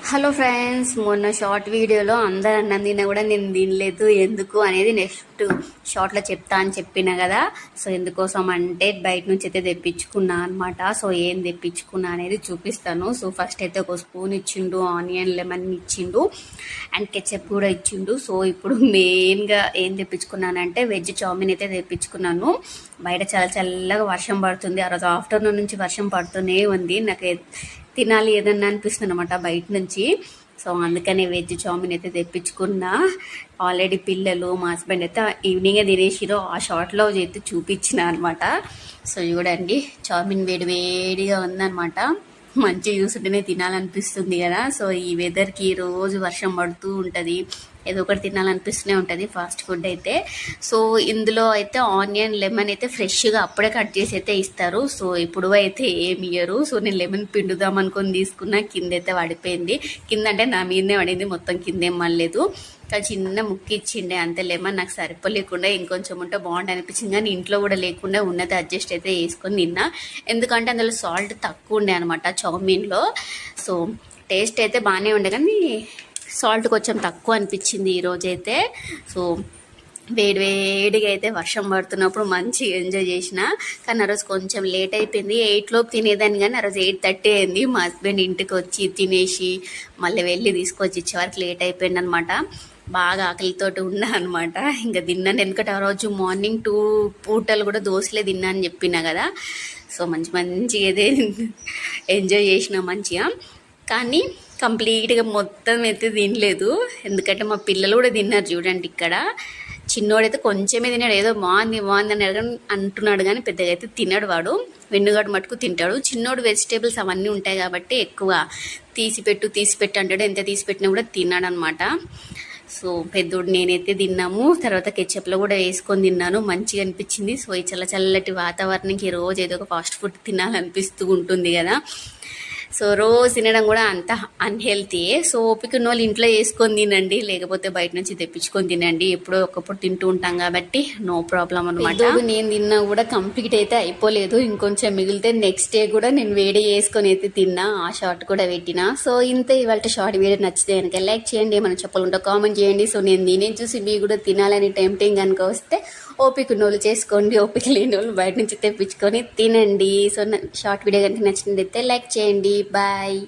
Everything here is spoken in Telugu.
హలో ఫ్రెండ్స్, మొన్న షార్ట్ వీడియోలో అందరు అన్నం తిన్నా కూడా నేను తినలేదు ఎందుకు అనేది నెక్స్ట్ షార్ట్లో చెప్తా అని చెప్పిన కదా. సో ఎందుకోసం అంటే బయట నుంచి అయితే తెప్పించుకున్నా అనమాట. సో ఏం తెప్పించుకున్నా అనేది చూపిస్తాను. సో ఫస్ట్ అయితే ఒక స్పూన్ ఇచ్చిండు, ఆనియన్ లెమన్ ఇచ్చిండు అండ్ కెచప్ కూడా ఇచ్చిండు. సో ఇప్పుడు మెయిన్గా ఏం తెప్పించుకున్నానంటే వెజ్ చౌమిన్ అయితే తెప్పించుకున్నాను. బయట చాలా చల్లగా వర్షం పడుతుంది. ఆ రోజు ఆఫ్టర్నూన్ నుంచి వర్షం పడుతూనే ఉంది. నాకు తినాలి ఏదన్నా అనిపిస్తుంది అనమాట బయట నుంచి. సో అందుకని వెజ్ చౌమిన్ అయితే తెప్పించుకున్నా. ఆల్రెడీ పిల్లలు మా హస్బెండ్ అయితే ఈవినింగే తినేసిరో ఆ షార్ట్లో అయితే చూపించిన అనమాట. సో చూడండి, చౌమిన్ వేడిగా ఉందనమాట. మంచిగా చూస్తుంటేనే తినాలనిపిస్తుంది కదా. సో ఈ వెదర్కి రోజు వర్షం పడుతూ ఉంటుంది, ఏదో ఒకటి తినాలనిపిస్తూనే ఉంటుంది ఫాస్ట్ ఫుడ్ అయితే. సో ఇందులో అయితే ఆనియన్ లెమన్ అయితే ఫ్రెష్గా అప్పుడే కట్ చేసి అయితే ఇస్తారు. సో ఇప్పుడు అయితే ఏమి ఇయ్యరు. సో నేను లెమన్ పిండుదాం అనుకొని తీసుకున్నా, కింద అయితే పడిపోయింది. కింద అంటే నా మీదనే పడింది, మొత్తం కిందేం మళ్ళలేదు. చిన్న ముక్కు ఇచ్చిండే అంతే. లెమన్ నాకు సరిపోలేకుండా ఇంకొంచెం ఉంటే బాగుంటుంది అనిపించింది, కానీ ఇంట్లో కూడా లేకుండా ఉన్నది అడ్జస్ట్ అయితే వేసుకొని తిన్నా. ఎందుకంటే అందులో సాల్ట్ తక్కువ ఉండే అనమాట చౌమీన్లో. సో టేస్ట్ అయితే బాగానే ఉండే, కానీ సాల్ట్ కొంచెం తక్కువ అనిపించింది ఈరోజైతే. సో వేడిగా అయితే వర్షం పడుతున్నప్పుడు మంచిగా ఎంజాయ్ చేసిన. కానీ ఆ రోజు కొంచెం లేట్ అయిపోయింది. 8 లోపు తినేదాన్ని, కానీ ఆ రోజు 8:30 అయింది. మా హస్బెండ్ ఇంటికి వచ్చి తినేసి మళ్ళీ వెళ్ళి తీసుకొచ్చి ఇచ్చే వరకు లేట్ అయిపోయింది అనమాట. బాగా ఆకలితోటి ఉన్నా అనమాట. ఇంకా తిన్నాను, ఎందుకంటే ఆ రోజు మార్నింగ్ 2 పూటలు కూడా దోశలే తిన్నా అని చెప్పినా కదా. సో మంచిగా అయితే ఎంజాయ్ చేసిన మంచిగా. కానీ కంప్లీట్గా మొత్తం అయితే తినలేదు, ఎందుకంటే మా పిల్లలు కూడా తిన్నారు. చూడండి, ఇక్కడ చిన్నోడైతే కొంచెమే తిన్నాడు, ఏదో బాగుంది అని అంటున్నాడు, కానీ పెద్దగా అయితే తిన్నాడు. వాడు వెన్నుగాడు మటుకు తింటాడు. చిన్నోడు వెజిటేబుల్స్ అవన్నీ ఉంటాయి కాబట్టి ఎక్కువ తీసిపెట్టు అంటాడు. ఎంత తీసిపెట్టినా కూడా తిన్నాడు అనమాట. సో పెద్దోడు నేనైతే తిన్నాము. తర్వాత కెచప్లో కూడా వేసుకొని తిన్నాను, మంచిగా అనిపించింది. సో ఈ చల్లటి వాతావరణంకి రోజు ఏదో ఒక ఫాస్ట్ ఫుడ్ తినాలనిపిస్తూ ఉంటుంది కదా. సో రోజు తినడం కూడా అంత అన్హెల్తీయే. సో ఓపిక ఉన్న వాళ్ళు ఇంట్లో వేసుకొని తినండి, లేకపోతే బయట నుంచి తెప్పించుకొని తినండి. ఎప్పుడో ఒకప్పుడు తింటూ ఉంటాం కాబట్టి నో ప్రాబ్లం అనమాట. నేను తిన్నా కూడా కంప్లీట్ అయితే అయిపోలేదు, ఇంకొంచెం మిగిలితే నెక్స్ట్ డే కూడా నేను వేడి చేసుకొని అయితే తిన్నా. ఆ షార్ట్ కూడా పెట్టినా. సో ఇంత ఇవాళ షార్ట్ వీడియో నచ్చితే కనుక లైక్ చేయండి, మనం చెప్పాలంటే కామెంట్ చేయండి. సో నేను తినేది చూసి మీకు కూడా తినాలని టెంప్టింగ్ కనుక వస్తే ఓపిక ఉన్న వాళ్ళు చేసుకోండి, ఓపిక లేని వాళ్ళు బయట నుంచి తెప్పించుకొని తినండి. సో షార్ట్ వీడియో కనుక నచ్చినట్లయితే లైక్ చేయండి. బాయ్.